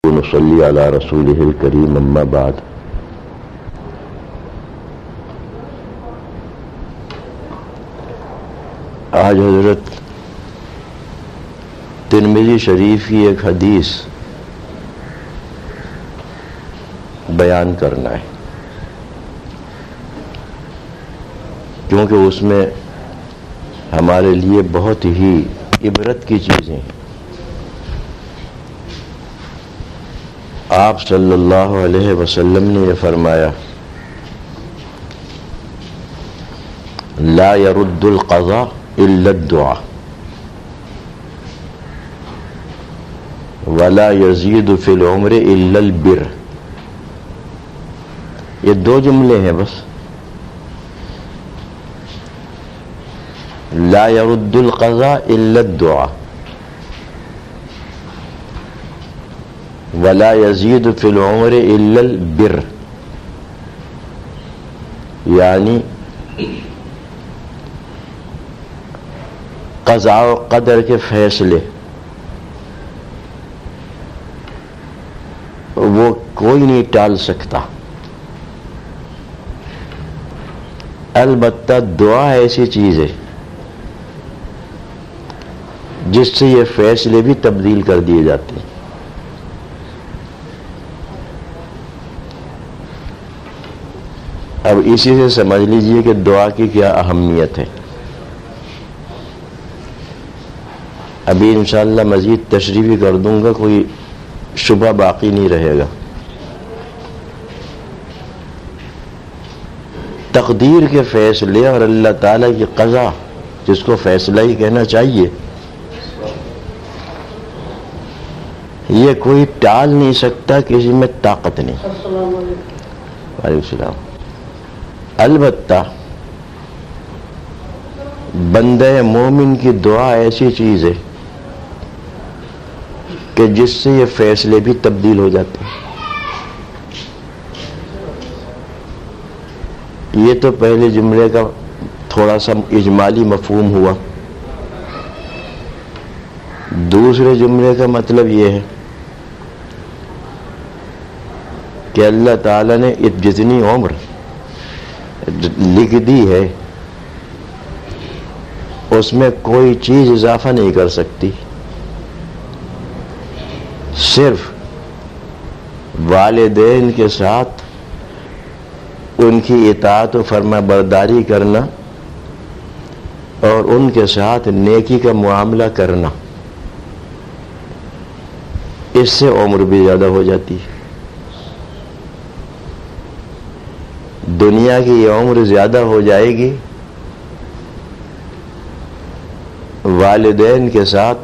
ونصلي على رسوله الكريم اما بعد آج حضرت ترمذی شریف کی ایک حدیث بیان کرنا ہے، کیونکہ اس میں ہمارے لیے بہت ہی عبرت کی چیزیں ہیں۔ آپ صلی اللہ علیہ وسلم نے یہ فرمایا، لا يرد القضاء الا الدعاء ولا يزيد في العمر الا البر۔ یہ دو جملے ہیں بس، لا يرد القضاء الا الدعاء ولا يزيد في العمر الا البر، یعنی قضاء و قدر کے فیصلے وہ کوئی نہیں ٹال سکتا، البتہ دعا ایسی چیز ہے جس سے یہ فیصلے بھی تبدیل کر دیے جاتے ہیں۔ اب اسی سے سمجھ لیجئے کہ دعا کی کیا اہمیت ہے۔ ابھی انشاءاللہ مزید تشریح بھی کر دوں گا، کوئی شبہ باقی نہیں رہے گا۔ تقدیر کے فیصلے اور اللہ تعالیٰ کی قضا، جس کو فیصلہ ہی کہنا چاہیے، یہ کوئی ٹال نہیں سکتا، کسی میں طاقت نہیں۔ وعلیکم السلام۔ البتہ بندہ مومن کی دعا ایسی چیز ہے کہ جس سے یہ فیصلے بھی تبدیل ہو جاتے ہیں۔ یہ تو پہلے جملے کا تھوڑا سا اجمالی مفہوم ہوا۔ دوسرے جملے کا مطلب یہ ہے کہ اللہ تعالیٰ نے جتنی عمر لکھ دی ہے اس میں کوئی چیز اضافہ نہیں کر سکتی، صرف والدین کے ساتھ ان کی اطاعت و فرما برداری کرنا اور ان کے ساتھ نیکی کا معاملہ کرنا، اس سے عمر بھی زیادہ ہو جاتی ہے۔ دنیا کی یہ عمر زیادہ ہو جائے گی والدین کے ساتھ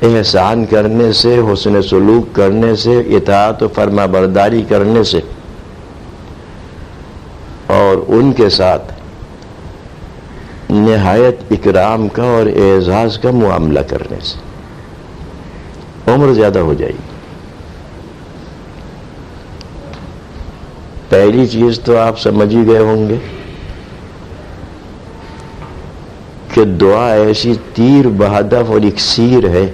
احسان کرنے سے، حسن سلوک کرنے سے، اطاعت و فرما برداری کرنے سے، اور ان کے ساتھ نہایت اکرام کا اور اعزاز کا معاملہ کرنے سے عمر زیادہ ہو جائے گی۔ پہلی چیز تو آپ سمجھ ہی گئے ہوں گے کہ دعا ایسی تیر بہدف اور اکسیر ہے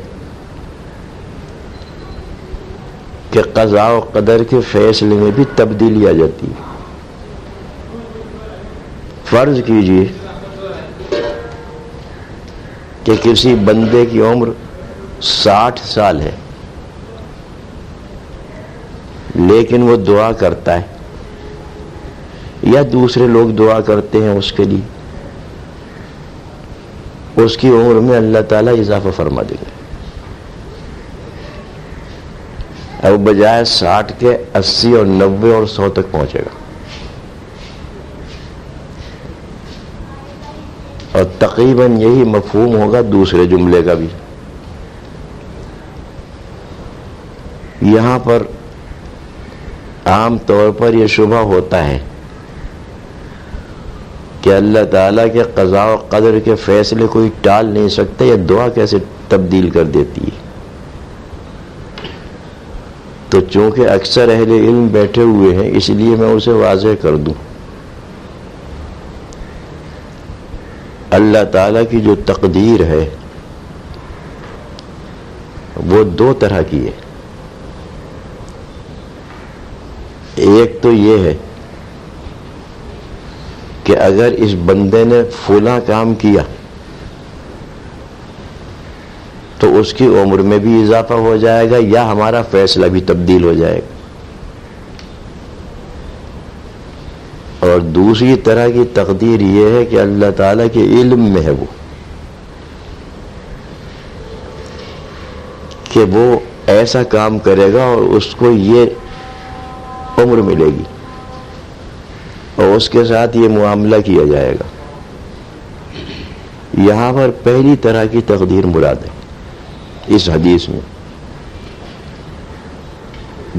کہ قضاء و قدر کے فیصلے میں بھی تبدیلی آ جاتی ہے۔ فرض کیجئے کہ کسی بندے کی عمر 60 سال ہے، لیکن وہ دعا کرتا ہے یا دوسرے لوگ دعا کرتے ہیں اس کے لیے، اس کی عمر میں اللہ تعالیٰ اضافہ فرما دیں گے۔ اب بجائے 60 کے 80 اور 90 اور 100 تک پہنچے گا، اور تقریباً یہی مفہوم ہوگا دوسرے جملے کا بھی۔ یہاں پر عام طور پر یہ شبہ ہوتا ہے کہ اللہ تعالیٰ کے قضاء و قدر کے فیصلے کوئی ٹال نہیں سکتے، یا دعا کیسے تبدیل کر دیتی ہے۔ تو چونکہ اکثر اہل علم بیٹھے ہوئے ہیں، اس لیے میں اسے واضح کر دوں۔ اللہ تعالیٰ کی جو تقدیر ہے وہ دو طرح کی ہے۔ ایک تو یہ ہے کہ اگر اس بندے نے فلاں کام کیا تو اس کی عمر میں بھی اضافہ ہو جائے گا یا ہمارا فیصلہ بھی تبدیل ہو جائے گا. اور دوسری طرح کی تقدیر یہ ہے کہ اللہ تعالیٰ کے علم میں ہے وہ کہ وہ ایسا کام کرے گا اور اس کو یہ عمر ملے گی اور اس کے ساتھ یہ معاملہ کیا جائے گا. یہاں پر پہلی طرح کی تقدیر مراد ہے اس حدیث میں،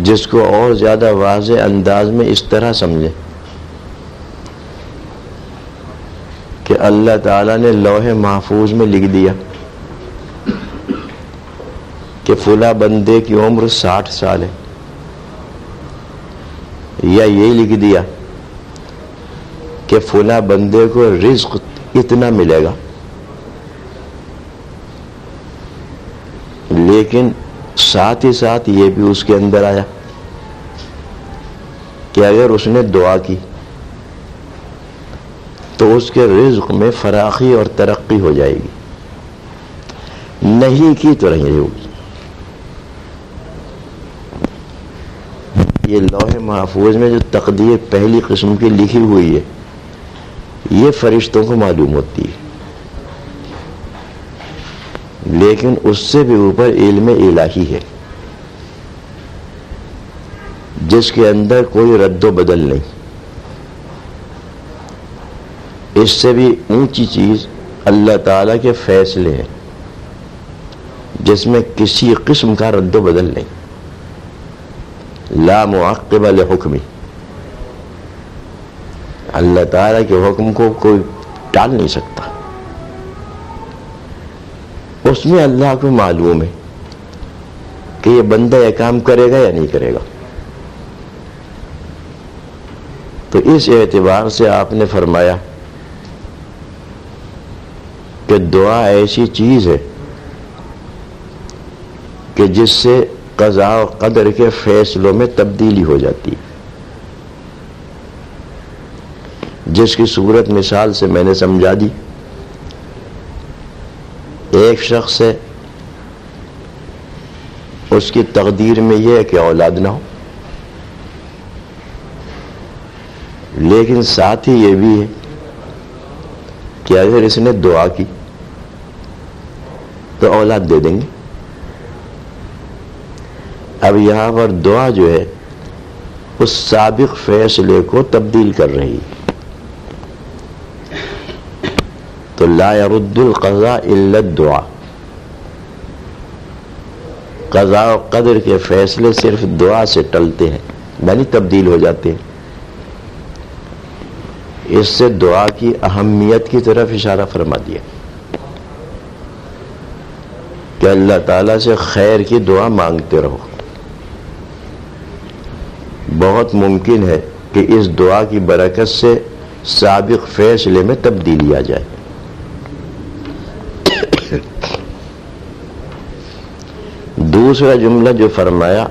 جس کو اور زیادہ واضح انداز میں اس طرح سمجھیں کہ اللہ تعالیٰ نے لوح محفوظ میں لکھ دیا کہ فلاں بندے کی عمر 60 سال ہے، یا یہی لکھ دیا کہ فلاں بندے کو رزق اتنا ملے گا. لیکن ساتھ ہی ساتھ یہ بھی اس کے اندر آیا کہ اگر اس نے دعا کی تو اس کے رزق میں فراخی اور ترقی ہو جائے گی، نہیں کی تو نہیں ہوگی. یہ لوح محفوظ میں جو تقدیر پہلی قسم کی لکھی ہوئی ہے یہ فرشتوں کو معلوم ہوتی ہے، لیکن اس سے بھی اوپر علم الہی ہے جس کے اندر کوئی رد و بدل نہیں. اس سے بھی اونچی چیز اللہ تعالیٰ کے فیصلے ہیں جس میں کسی قسم کا رد و بدل نہیں. لا معقب لحکمی، اللہ تعالیٰ کے حکم کو کوئی ٹال نہیں سکتا. اس میں اللہ کو معلوم ہے کہ یہ بندہ یہ کام کرے گا یا نہیں کرے گا. تو اس اعتبار سے آپ نے فرمایا کہ دعا ایسی چیز ہے کہ جس سے قضاء و قدر کے فیصلوں میں تبدیلی ہو جاتی ہے، جس کی صورت مثال سے میں نے سمجھا دی. ایک شخص ہے، اس کی تقدیر میں یہ ہے کہ اولاد نہ ہو، لیکن ساتھ ہی یہ بھی ہے کہ اگر اس نے دعا کی تو اولاد دے دیں گے. اب یہاں پر دعا جو ہے اس سابق فیصلے کو تبدیل کر رہی ہے. تو لا يرد القضاء الا الدعاء، قضاء و قدر کے فیصلے صرف دعا سے ٹلتے ہیں، یعنی تبدیل ہو جاتے ہیں. اس سے دعا کی اہمیت کی طرف اشارہ فرما دیا کہ اللہ تعالیٰ سے خیر کی دعا مانگتے رہو. بہت ممکن ہے کہ اس دعا کی برکت سے سابق فیصلے میں تبدیلی آ جائے. دوسرا جملہ جو فرمایا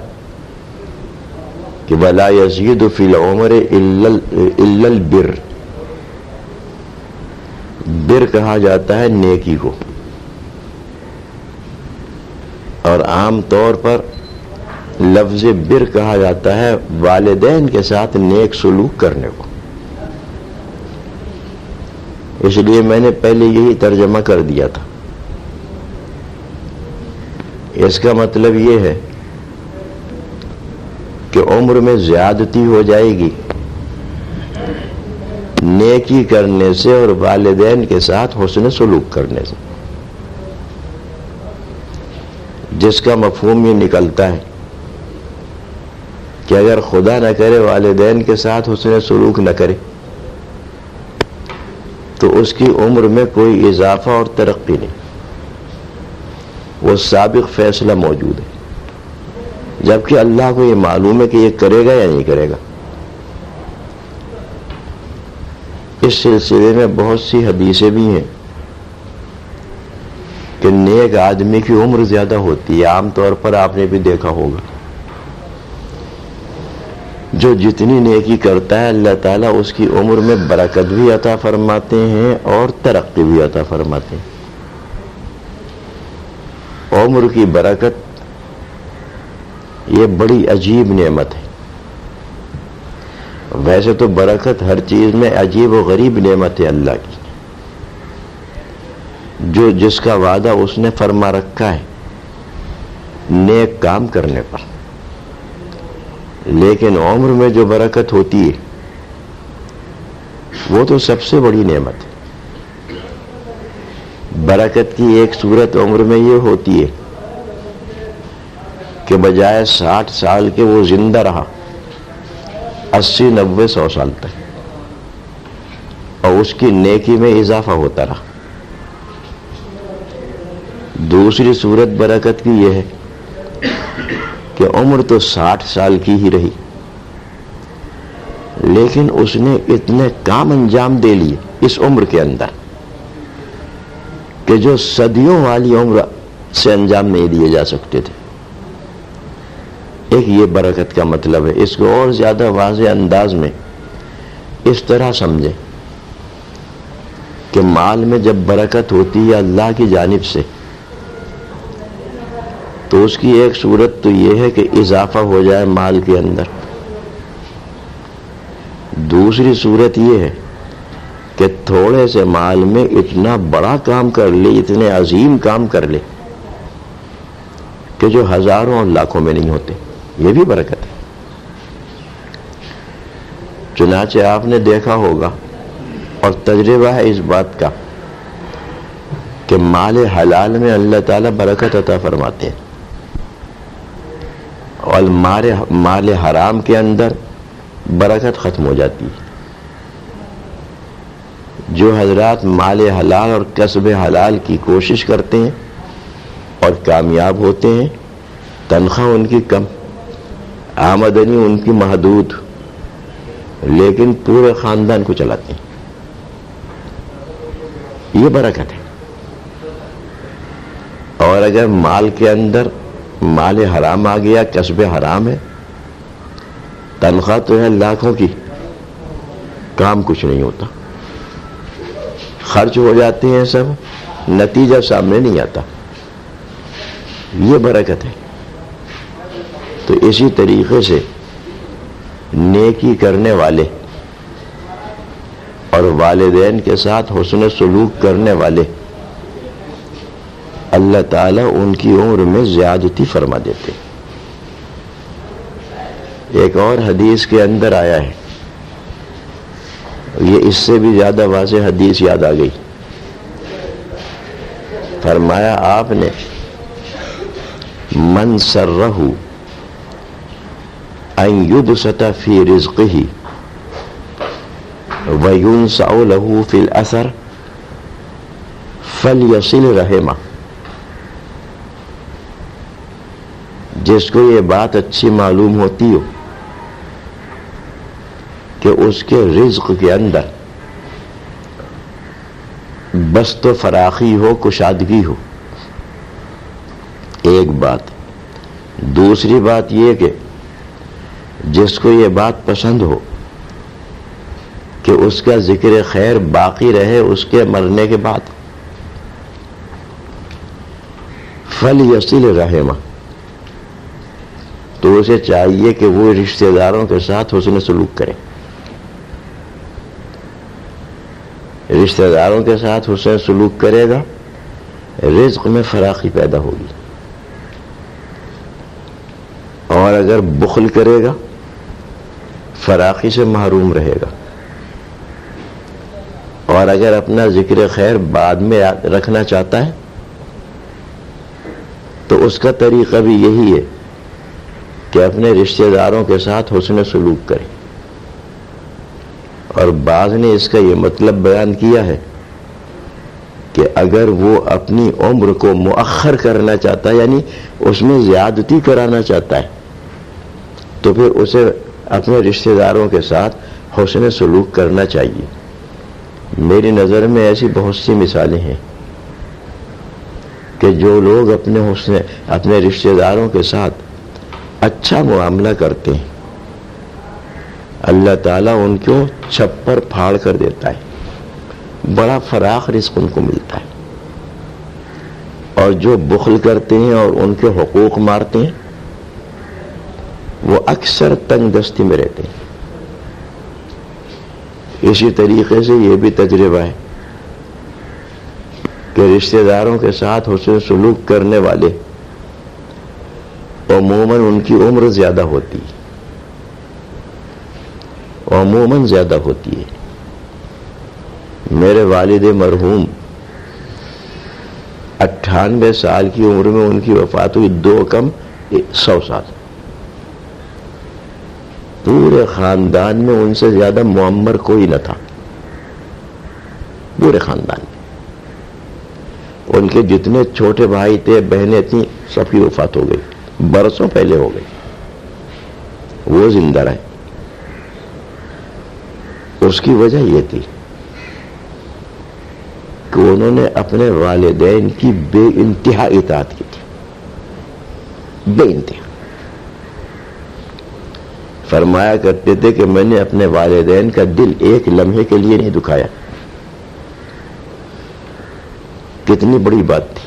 کہ وَلَا يَزِيدُ فِي الْعُمْرِ إِلَّا الْبِرُّ، بر کہا جاتا ہے نیکی کو، اور عام طور پر لفظ بر کہا جاتا ہے والدین کے ساتھ نیک سلوک کرنے کو. اس لیے میں نے پہلے یہی ترجمہ کر دیا تھا. اس کا مطلب یہ ہے کہ عمر میں زیادتی ہو جائے گی نیکی کرنے سے اور والدین کے ساتھ حسن سلوک کرنے سے، جس کا مفہوم یہ نکلتا ہے کہ اگر خدا نہ کرے والدین کے ساتھ حسن سلوک نہ کرے تو اس کی عمر میں کوئی اضافہ اور ترقی نہیں، وہ سابق فیصلہ موجود ہے. جبکہ اللہ کو یہ معلوم ہے کہ یہ کرے گا یا نہیں کرے گا. اس سلسلے میں بہت سی حدیثیں بھی ہیں کہ نیک آدمی کی عمر زیادہ ہوتی ہے. عام طور پر آپ نے بھی دیکھا ہوگا جو جتنی نیکی کرتا ہے اللہ تعالیٰ اس کی عمر میں برکت بھی عطا فرماتے ہیں اور ترقی بھی عطا فرماتے ہیں. عمر کی برکت یہ بڑی عجیب نعمت ہے. ویسے تو برکت ہر چیز میں عجیب و غریب نعمت ہے اللہ کی، جو جس کا وعدہ اس نے فرما رکھا ہے نیک کام کرنے پر. لیکن عمر میں جو برکت ہوتی ہے وہ تو سب سے بڑی نعمت ہے. برکت کی ایک صورت عمر میں یہ ہوتی ہے کہ بجائے 60 سال کے وہ زندہ رہا 80 90 100 سال تک، اور اس کی نیکی میں اضافہ ہوتا رہا. دوسری صورت برکت کی یہ ہے کہ عمر تو 60 سال کی ہی رہی، لیکن اس نے اتنے کام انجام دے لیے اس عمر کے اندر کہ جو صدیوں والی عمر سے انجام نہیں دیے جا سکتے تھے. ایک یہ برکت کا مطلب ہے. اس کو اور زیادہ واضح انداز میں اس طرح سمجھیں کہ مال میں جب برکت ہوتی ہے اللہ کی جانب سے تو اس کی ایک صورت تو یہ ہے کہ اضافہ ہو جائے مال کے اندر. دوسری صورت یہ ہے کہ تھوڑے سے مال میں اتنا بڑا کام کر لے، اتنے عظیم کام کر لے کہ جو ہزاروں اور لاکھوں میں نہیں ہوتے. یہ بھی برکت ہے. چنانچہ آپ نے دیکھا ہوگا اور تجربہ ہے اس بات کا کہ مال حلال میں اللہ تعالیٰ برکت عطا فرماتے ہیں، اور مال حرام کے اندر برکت ختم ہو جاتی ہے. جو حضرات مال حلال اور کسب حلال کی کوشش کرتے ہیں اور کامیاب ہوتے ہیں، تنخواہ ان کی کم، آمدنی ان کی محدود، لیکن پورے خاندان کو چلاتے ہیں. یہ برکت ہے. اور اگر مال کے اندر مال حرام آ گیا، کسب حرام ہے، تنخواہ تو ہے لاکھوں کی، کام کچھ نہیں ہوتا، خرچ ہو جاتے ہیں سب، نتیجہ سامنے نہیں آتا. یہ برکت ہے. تو اسی طریقے سے نیکی کرنے والے اور والدین کے ساتھ حسن سلوک کرنے والے اللہ تعالیٰ ان کی عمر میں زیادتی فرما دیتے. ایک اور حدیث کے اندر آیا ہے، یہ اس سے بھی زیادہ واضح حدیث یاد آ گئی. فرمایا آپ نے من سرہ ان یبسط فی رزقہ وینسع لہ فی الاثر فلیصل رحمہ. جس کو یہ بات اچھی معلوم ہوتی ہو کہ اس کے رزق کے اندر بسط و فراخی ہو، کشادگی ہو، ایک بات. دوسری بات یہ کہ جس کو یہ بات پسند ہو کہ اس کا ذکر خیر باقی رہے اس کے مرنے کے بعد، فلیصل رحمہ، تو اسے چاہیے کہ وہ رشتہ داروں کے ساتھ حسن سلوک کرے. رشتہ داروں کے ساتھ حسن سلوک کرے گا، رزق میں فراخی پیدا ہوگی. اور اگر بخل کرے گا فراخی سے محروم رہے گا. اور اگر اپنا ذکر خیر بعد میں رکھنا چاہتا ہے تو اس کا طریقہ بھی یہی ہے کہ اپنے رشتہ داروں کے ساتھ حسن سلوک کرے. اور بعض نے اس کا یہ مطلب بیان کیا ہے کہ اگر وہ اپنی عمر کو مؤخر کرنا چاہتا ہے، یعنی اس میں زیادتی کرانا چاہتا ہے، تو پھر اسے اپنے رشتہ داروں کے ساتھ حسن سلوک کرنا چاہیے. میری نظر میں ایسی بہت سی مثالیں ہیں کہ جو لوگ اپنے رشتہ داروں کے ساتھ اچھا معاملہ کرتے ہیں، اللہ تعالیٰ ان کو چھپر پھاڑ کر دیتا ہے، بڑا فراخ رزق ان کو ملتا ہے. اور جو بخل کرتے ہیں اور ان کے حقوق مارتے ہیں وہ اکثر تنگ دستی میں رہتے ہیں. اسی طریقے سے یہ بھی تجربہ ہے کہ رشتہ داروں کے ساتھ حسن سلوک کرنے والے عموماً ان کی عمر زیادہ ہوتی ہے، عموماً زیادہ ہوتی ہے. میرے والد مرحوم 98 سال کی عمر میں ان کی وفات ہوئی، 2 کم 100 سال. پورے خاندان میں ان سے زیادہ معمر کوئی نہ تھا، پورے خاندان میں. ان کے جتنے چھوٹے بھائی تھے، بہنیں تھیں، سب کی وفات ہو گئی، برسوں پہلے ہو گئی. وہ زندہ رہے. اس کی وجہ یہ تھی کہ انہوں نے اپنے والدین کی بے انتہا اطاعت کی تھی، بے انتہا. فرمایا کرتے تھے کہ میں نے اپنے والدین کا دل ایک لمحے کے لیے نہیں دکھایا. کتنی بڑی بات تھی.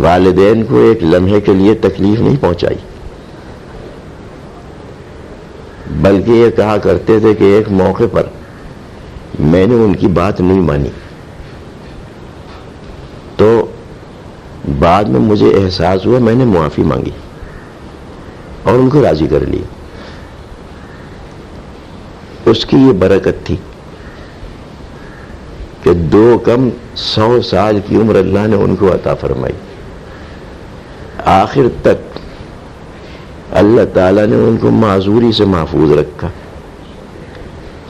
والدین کو ایک لمحے کے لیے تکلیف نہیں پہنچائی، بلکہ یہ کہا کرتے تھے کہ ایک موقع پر میں نے ان کی بات نہیں مانی تو بعد میں مجھے احساس ہوا، میں نے معافی مانگی اور ان کو راضی کر لیا. اس کی یہ برکت تھی کہ 2 کم 100 سال کی عمر اللہ نے ان کو عطا فرمائی. آخر تک اللہ تعالیٰ نے ان کو معذوری سے محفوظ رکھا.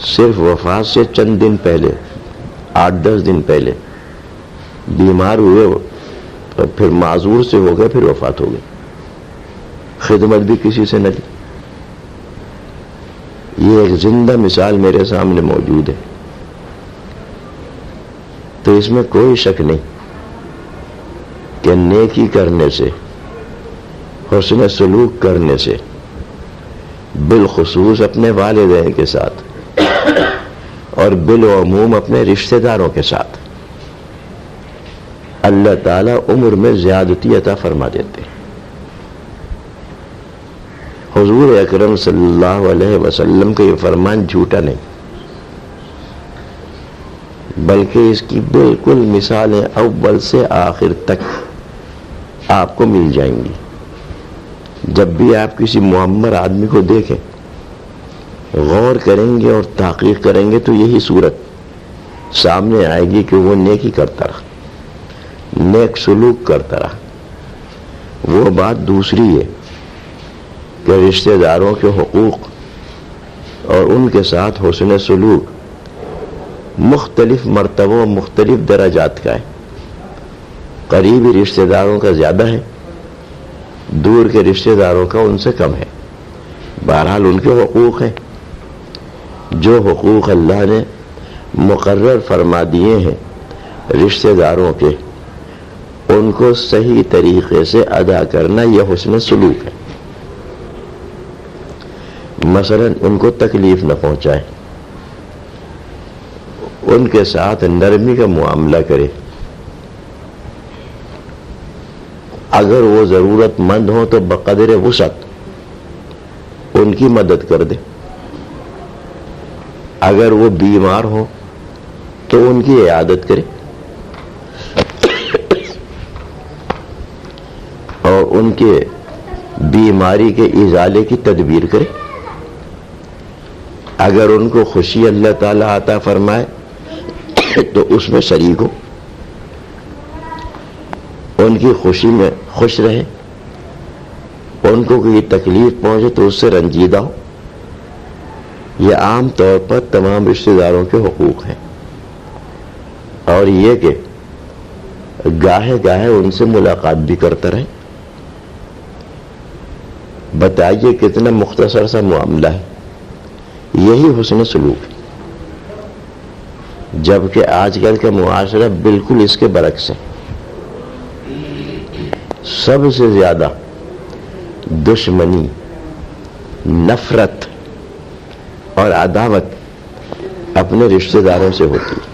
صرف وفات سے چند دن پہلے، 8-10 دن پہلے بیمار ہوئے، پھر معذور سے ہو گئے، پھر وفات ہو گئی. خدمت بھی کسی سے نہ لی. یہ ایک زندہ مثال میرے سامنے موجود ہے. تو اس میں کوئی شک نہیں کہ نیکی کرنے سے، حسن سلوک کرنے سے، بالخصوص اپنے والدین کے ساتھ اور بالعموم اپنے رشتہ داروں کے ساتھ، اللہ تعالیٰ عمر میں زیادتی عطا فرما دیتے ہیں. حضور اکرم صلی اللہ علیہ وسلم کا یہ فرمان جھوٹا نہیں، بلکہ اس کی بالکل مثالیں اول سے آخر تک آپ کو مل جائیں گی. جب بھی آپ کسی معمر آدمی کو دیکھیں، غور کریں گے اور تحقیق کریں گے تو یہی صورت سامنے آئے گی کہ وہ نیکی کرتا رہا، نیک سلوک کرتا رہا. وہ بات دوسری ہے کہ رشتہ داروں کے حقوق اور ان کے ساتھ حسن سلوک مختلف مرتبوں، مختلف درجات کا ہے. قریبی رشتہ داروں کا زیادہ ہے، دور کے رشتہ داروں کا ان سے کم ہے. بہرحال ان کے حقوق ہیں. جو حقوق اللہ نے مقرر فرما دیے ہیں رشتہ داروں کے، ان کو صحیح طریقے سے ادا کرنا یہ حسن سلوک ہے. مثلا ان کو تکلیف نہ پہنچائے، ان کے ساتھ نرمی کا معاملہ کرے. اگر وہ ضرورت مند ہو تو بقدر وسعت ان کی مدد کر دے. اگر وہ بیمار ہو تو ان کی عیادت کرے اور ان کے بیماری کے ازالے کی تدبیر کرے. اگر ان کو خوشی اللہ تعالیٰ عطا فرمائے تو اس میں شریک ہو، ان کی خوشی میں خوش رہے. ان کو کوئی تکلیف پہنچے تو اس سے رنجیدہ ہو. یہ عام طور پر تمام رشتہ داروں کے حقوق ہیں. اور یہ کہ گاہے گاہے ان سے ملاقات بھی کرتا رہے. بتائیے کتنا مختصر سا معاملہ ہے. یہی حسن سلوک ہے. جبکہ آج کل کا معاشرہ بالکل اس کے برعکس ہے. سب سے زیادہ دشمنی، نفرت اور عداوت اپنے رشتہ داروں سے ہوتی ہے،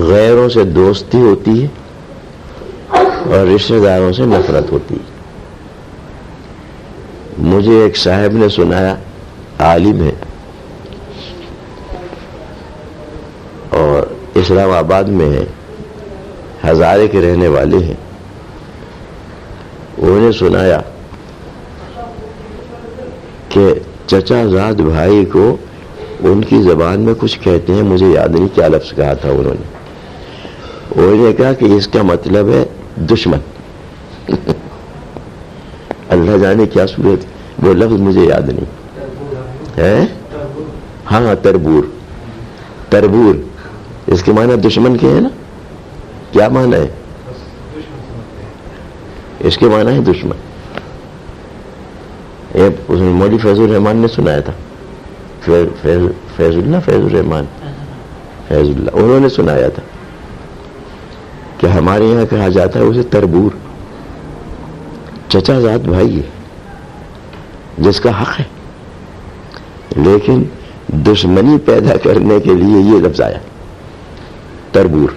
غیروں سے دوستی ہوتی ہے اور رشتہ داروں سے نفرت ہوتی ہے۔ مجھے ایک صاحب نے سنایا، عالم ہے اور اسلام آباد میں ہے، ہزارے کے رہنے والے ہیں، انہوں نے سنایا کہ چچا زاد بھائی کو ان کی زبان میں کچھ کہتے ہیں، مجھے یاد نہیں کیا لفظ کہا تھا انہوں نے کہا کہ اس کا مطلب ہے دشمن۔ اللہ جانے کیا صورت، وہ لفظ مجھے یاد نہیں ہے۔ ہاں، تربور، تربور، اس کے معنی دشمن کے ہیں نا؟ کیا معنی ہے اس کے؟ معنی ہے دشمن۔ مولوی فیض الرحمان نے سنایا تھا، فیض الرحمان، انہوں نے سنایا تھا کہ ہمارے یہاں کہا جاتا ہے اسے تربور، چچا زاد بھائی ہے جس کا حق ہے، لیکن دشمنی پیدا کرنے کے لیے یہ لفظ آیا تربور۔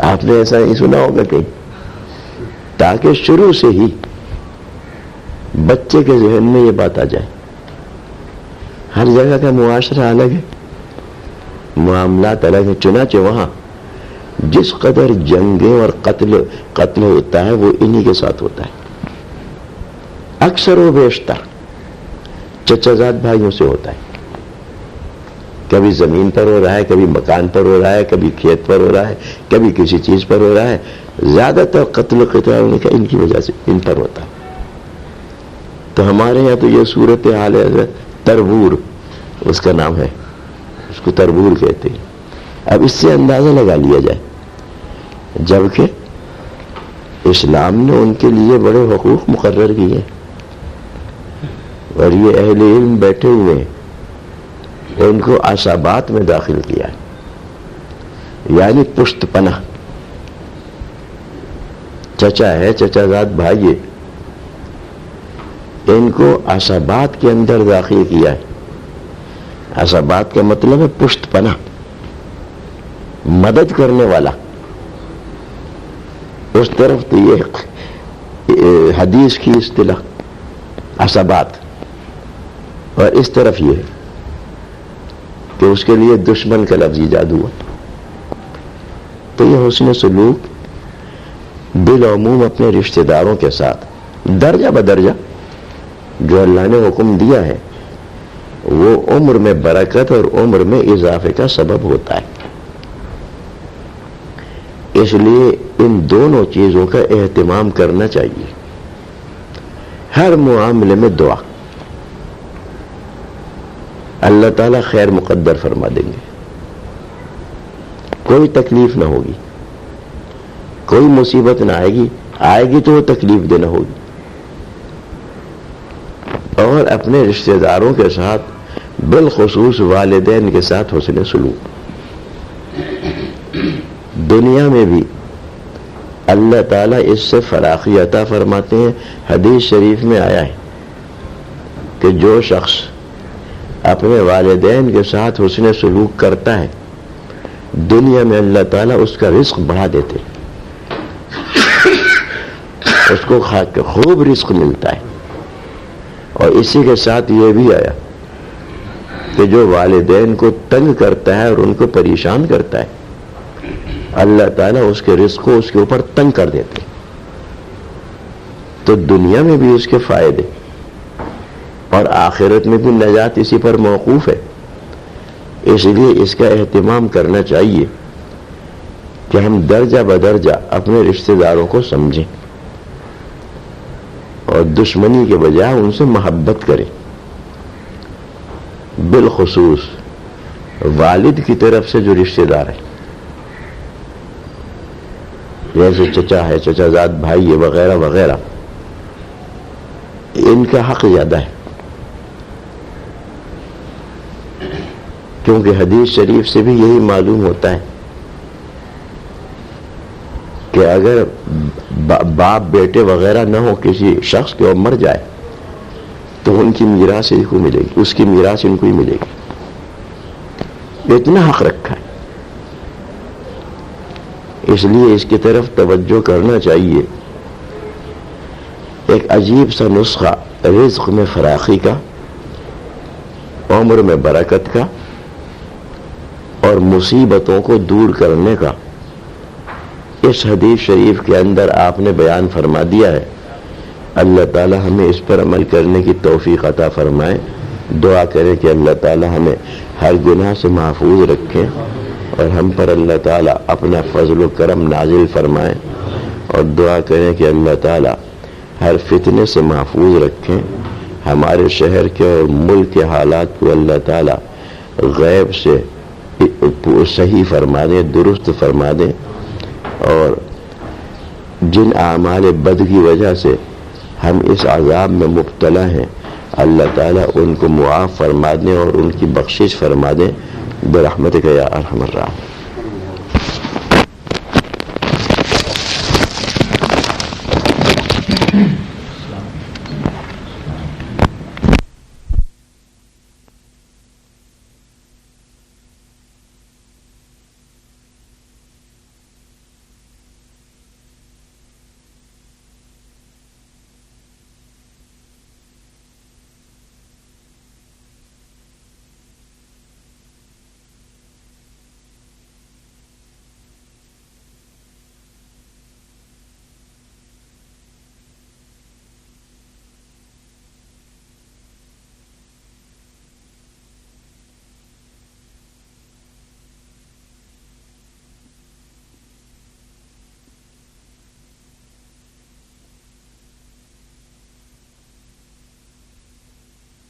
آپ نے ایسا نہیں سنا ہوگا کہیں، تاکہ شروع سے ہی بچے کے ذہن میں یہ بات آ جائے۔ ہر جگہ کا معاشرہ الگ ہے، معاملات الگ ہیں، چنانچہ وہاں جس قدر جنگیں اور قتل ہوتا ہے وہ انہی کے ساتھ ہوتا ہے، اکثر و بیشتر چچا زاد بھائیوں سے ہوتا ہے۔ کبھی زمین پر ہو رہا ہے، کبھی مکان پر ہو رہا ہے، کبھی کھیت پر ہو رہا ہے، کبھی کسی چیز پر ہو رہا ہے، زیادہ تر قتل و قتال ہونے کا ان کی وجہ سے ان پر ہوتا ہے۔ تو ہمارے یہاں تو یہ صورت حال ہے، تربور اس کا نام ہے، اس کو تربور کہتے ہیں۔ اب اس سے اندازہ لگا لیا جائے، جبکہ اسلام نے ان کے لیے بڑے حقوق مقرر کیے اور یہ اہل علم بیٹھے ہوئے ہیں، ان کو عصبات میں داخل کیا ہے، یعنی پشت پناہ، چچا ہے، چچا زاد بھائی ہے، ان کو عصبات کے اندر داخل کیا ہے۔ عصبات کا مطلب ہے پشت پناہ، مدد کرنے والا۔ اس طرف تو یہ حدیث کی اصطلاح عصبات، اور اس طرف یہ ہے کہ اس کے لیے دشمن کا لفظ ایجاد ہوا۔ تو یہ حسن سلوک بالعموم اپنے رشتہ داروں کے ساتھ درجہ بدرجہ جو اللہ نے حکم دیا ہے، وہ عمر میں برکت اور عمر میں اضافے کا سبب ہوتا ہے۔ اس لیے ان دونوں چیزوں کا اہتمام کرنا چاہیے۔ ہر معاملے میں دعا، اللہ تعالیٰ خیر مقدر فرما دیں گے، کوئی تکلیف نہ ہوگی، کوئی مصیبت نہ آئے گی تو وہ تکلیف دینا ہوگی۔ اور اپنے رشتہ داروں کے ساتھ، بالخصوص والدین کے ساتھ حسن سلوک۔ دنیا میں بھی اللہ تعالیٰ اس سے فراخی عطا فرماتے ہیں۔ حدیث شریف میں آیا ہے کہ جو شخص اپنے والدین کے ساتھ حسن سلوک کرتا ہے، دنیا میں اللہ تعالیٰ اس کا رزق بڑھا دیتے، اس کو خوب رزق ملتا ہے۔ اور اسی کے ساتھ یہ بھی آیا کہ جو والدین کو تنگ کرتا ہے اور ان کو پریشان کرتا ہے، اللہ تعالیٰ اس کے رزق کو اس کے اوپر تنگ کر دیتے۔ تو دنیا میں بھی اس کے فائدے اور آخرت میں بھی نجات اسی پر موقوف ہے۔ اس لیے اس کا اہتمام کرنا چاہیے کہ ہم درجہ بدرجہ اپنے رشتہ داروں کو سمجھیں اور دشمنی کے بجائے ان سے محبت کریں، بالخصوص والد کی طرف سے جو رشتہ دار ہیں، جیسے چچا ہے، چچا زاد بھائی ہے، وغیرہ وغیرہ، ان کا حق زیادہ ہے، کیونکہ حدیث شریف سے بھی یہی معلوم ہوتا ہے کہ اگر باپ بیٹے وغیرہ نہ ہو، کسی شخص کے اور مر جائے تو ان کی میراث ان کو ملے گی، اس کی میراث ان کو ہی ملے گی. اتنا حق رکھا ہے. اس لیے اس کی طرف توجہ کرنا چاہیے. ایک عجیب سا نسخہ رزق میں فراخی کا، عمر میں برکت کا اور مصیبتوں کو دور کرنے کا اس حدیث شریف کے اندر آپ نے بیان فرما دیا ہے. اللہ تعالی ہمیں اس پر عمل کرنے کی توفیق عطا فرمائے. دعا کریں کہ اللہ تعالی ہمیں ہر گناہ سے محفوظ رکھیں اور ہم پر اللہ تعالی اپنا فضل و کرم نازل فرمائے. اور دعا کریں کہ اللہ تعالی ہر فتنے سے محفوظ رکھیں. ہمارے شہر کے اور ملک کے حالات کو اللہ تعالی غیب سے صحیح فرما دیں، درست فرما دیں. اور جن اعمال بد کی وجہ سے ہم اس عذاب میں مبتلا ہیں، اللہ تعالیٰ ان کو معاف فرما دیں اور ان کی بخشش فرما دیں برحمتک یا ارحم الراحمین.